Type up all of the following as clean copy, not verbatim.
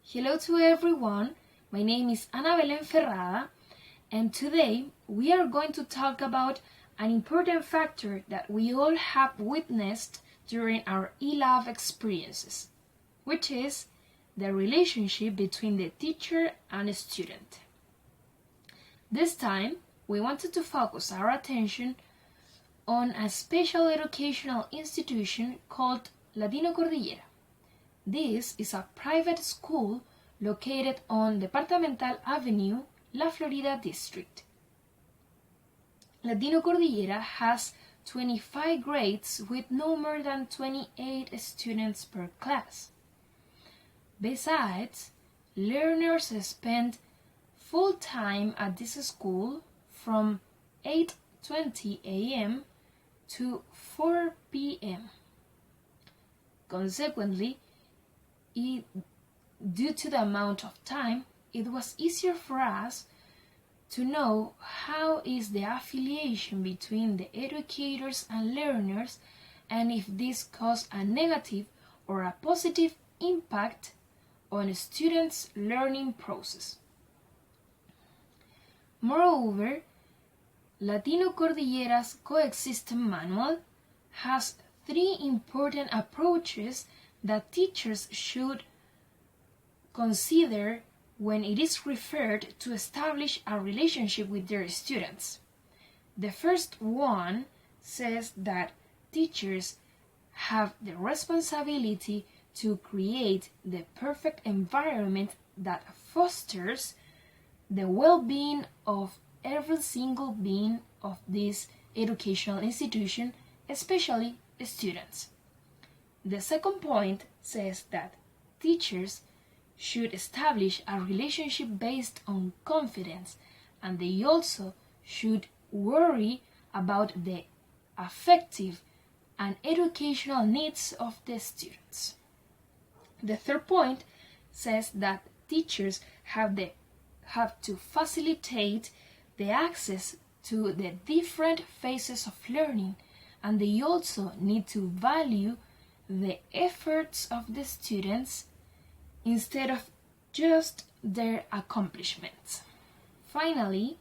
Hello to everyone, my name is Belén Ferrada, and today we are going to talk about an important factor that we all have witnessed during our e-lab experiences, which is the relationship between the teacher and student. This time, we wanted to focus our attention on a special educational institution called Latino Cordillera. This is a private school located on Departamental Avenue, La Florida District. Latino Cordillera has 25 grades with no more than 28 students per class. Besides, learners spend full time at this school from 8:20 a.m. to 4 p.m. Consequently, due to the amount of time, it was easier for us to know how is the affiliation between the educators and learners and if this caused a negative or a positive impact on a students' learning process. Moreover, Latino Cordillera's Coexistence Manual has 3 important approaches that teachers should consider when it is referred to establish a relationship with their students. The first one says that teachers have the responsibility to create the perfect environment that fosters the well-being of every single being of this educational institution, especially students. The second point says that teachers should establish a relationship based on confidence, and they also should worry about the affective and educational needs of the students. The third point says that teachers have to facilitate the access to the different phases of learning, and they also need to value the efforts of the students instead of just their accomplishments. Finally,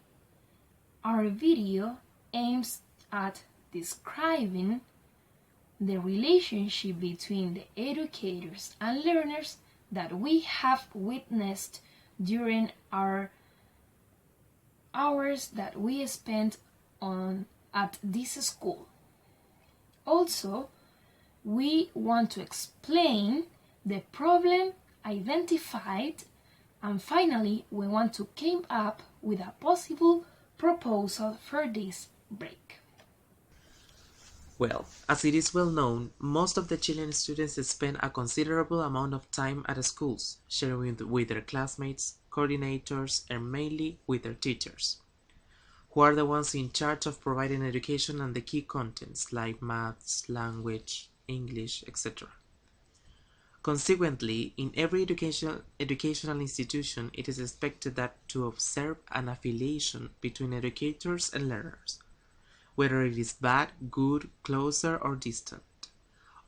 our video aims at describing the relationship between the educators and learners that we have witnessed during our hours that we spent at this school. Also, we want to explain the problem identified, and finally we want to come up with a possible proposal for this break. Well, as it is well known, most of the Chilean students spend a considerable amount of time at schools, sharing with their classmates, coordinators, and mainly with their teachers, who are the ones in charge of providing education and the key contents like maths, language, English, etc. Consequently, in every educational institution, it is expected that to observe an affiliation between educators and learners, whether it is bad, good, closer, or distant.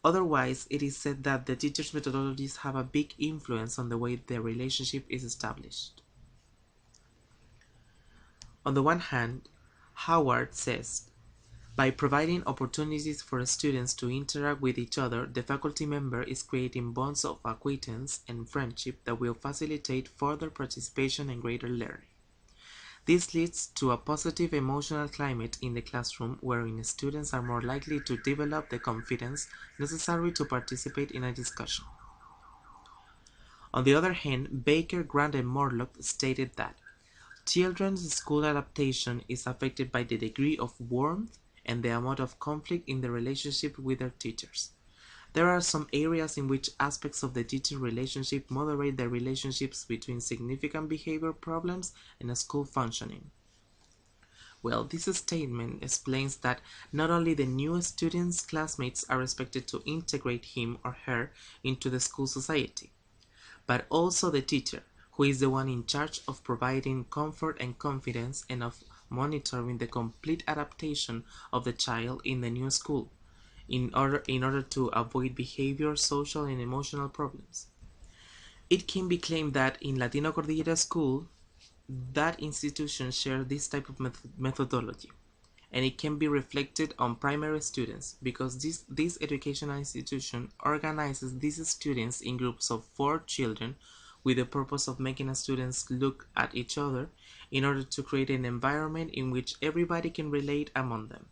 Otherwise, it is said that the teachers' methodologies have a big influence on the way the relationship is established. On the one hand, Howard says, by providing opportunities for students to interact with each other, the faculty member is creating bonds of acquaintance and friendship that will facilitate further participation and greater learning. This leads to a positive emotional climate in the classroom wherein students are more likely to develop the confidence necessary to participate in a discussion. On the other hand, Baker, Grant, and Morlock stated that children's school adaptation is affected by the degree of warmth and the amount of conflict in the relationship with their teachers. There are some areas in which aspects of the teacher relationship moderate the relationships between significant behavior problems and school functioning. Well, this statement explains that not only the new student's classmates are expected to integrate him or her into the school society, but also the teacher, who is the one in charge of providing comfort and confidence and of monitoring the complete adaptation of the child in the new school, in order to avoid behavior, social, and emotional problems. It can be claimed that in Latino Cordillera School, that institution shares this type of methodology, and it can be reflected on primary students because this educational institution organizes these students in groups of 4 children with the purpose of making the students look at each other in order to create an environment in which everybody can relate among them.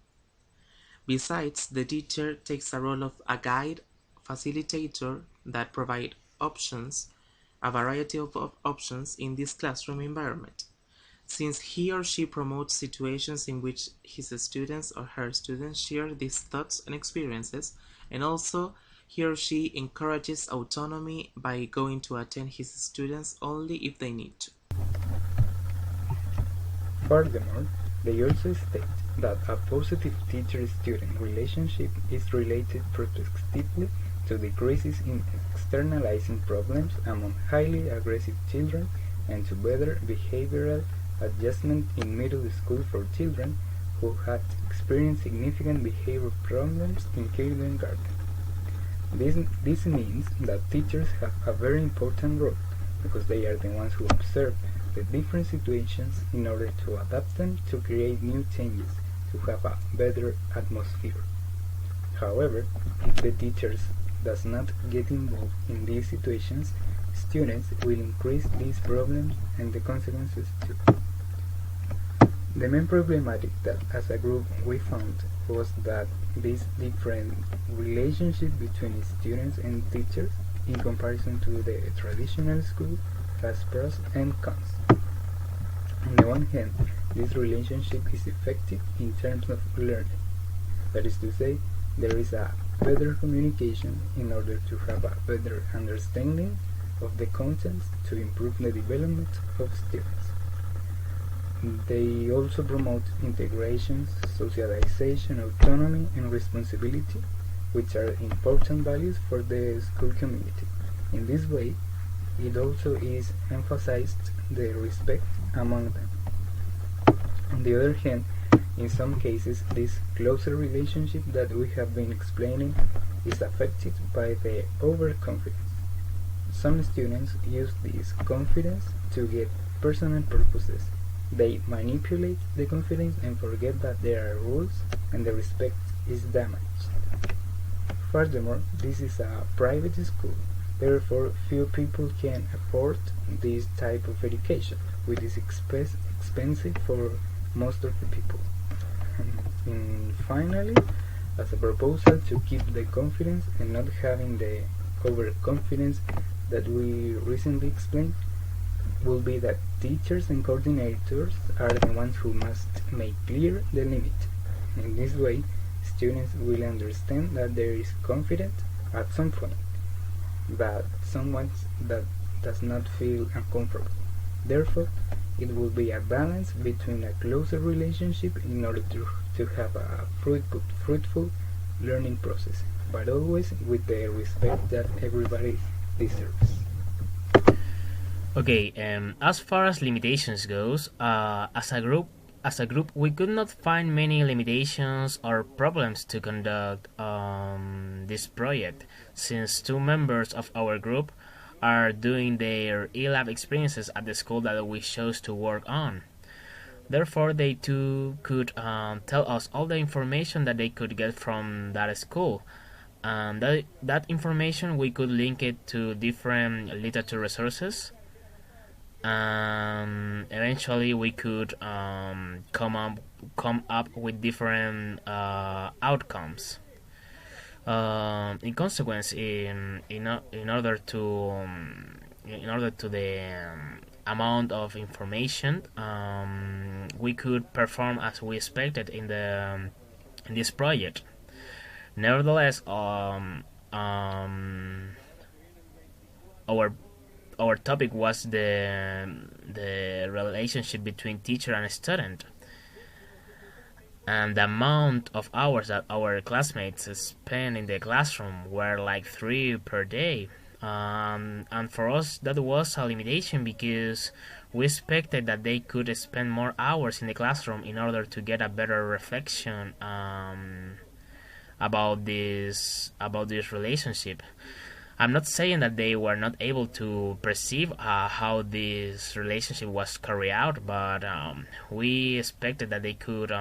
Besides, the teacher takes a role of a guide facilitator that provide options, a variety of options in this classroom environment. Since he or she promotes situations in which his students or her students share these thoughts and experiences, and also he or she encourages autonomy by going to attend his students only if they need to. Furthermore, they also state that a positive teacher-student relationship is related prospectively to decreases in externalizing problems among highly aggressive children and to better behavioral adjustment in middle school for children who had experienced significant behavior problems in kindergarten. This means that teachers have a very important role because they are the ones who observe the different situations in order to adapt them to create new changes to have a better atmosphere. However, if the teachers does not get involved in these situations, students will increase these problems and the consequences too. The main problematic that as a group we found was that this different relationship between students and teachers in comparison to the traditional school has pros and cons. On the one hand, this relationship is effective in terms of learning. That is to say, there is a better communication in order to have a better understanding of the contents to improve the development of students. They also promote integration, socialization, autonomy, and responsibility, which are important values for the school community. In this way, it also is emphasized the respect among them. On the other hand, in some cases, this closer relationship that we have been explaining is affected by the overconfidence. Some students use this confidence to get personal purposes. They manipulate the confidence and forget that there are rules and the respect is damaged. Furthermore, this is a private school, therefore few people can afford this type of education, which is expensive for most of the people. And finally, as a proposal to keep the confidence and not having the overconfidence that we recently explained, will be that teachers and coordinators are the ones who must make clear the limit. In this way, students will understand that there is confidence at some point, but someone that does not feel uncomfortable. Therefore, it will be a balance between a closer relationship in order to have a fruitful learning process, but always with the respect that everybody deserves. Okay, as far as limitations goes, as a group, we could not find many limitations or problems to conduct this project, since 2 members of our group are doing their e-lab experiences at the school that we chose to work on. Therefore, they too could tell us all the information that they could get from that school. And that information we could link it to different literature resources. Eventually, we could come up with different outcomes. In consequence, in order to the amount of information, we could perform as we expected in this project. Nevertheless, our topic was the relationship between teacher and student, and the amount of hours that our classmates spent in the classroom were like 3 per day. And for us that was a limitation because we expected that they could spend more hours in the classroom in order to get a better reflection about this relationship. I'm not saying that they were not able to perceive how this relationship was carried out, but we expected that they could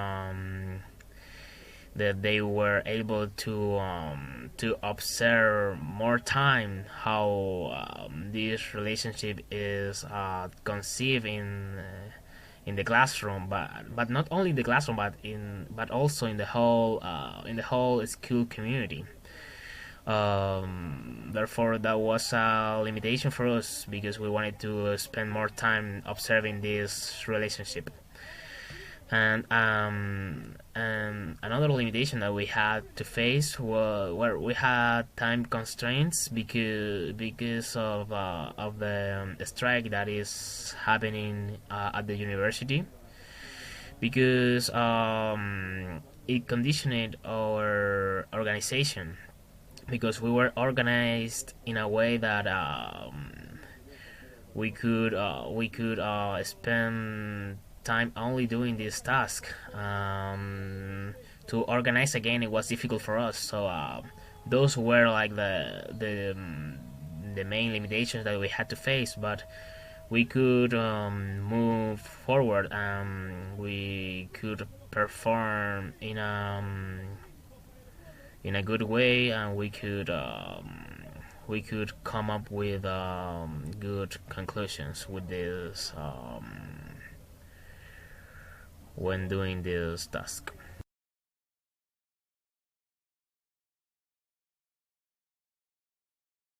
that they were able to observe more time how this relationship is conceived in the classroom, but not only in the classroom, but also in the whole school community. Therefore, that was a limitation for us because we wanted to spend more time observing this relationship. And another limitation that we had to face was where we had time constraints because of the strike that is happening at the university, because it conditioned our organization, because we were organized in a way that we could spend time only doing this task. To organize again, it was difficult for us. So those were like the main limitations that we had to face. But we could move forward, and we could perform in a good way, and we could come up with good conclusions with this when doing this task.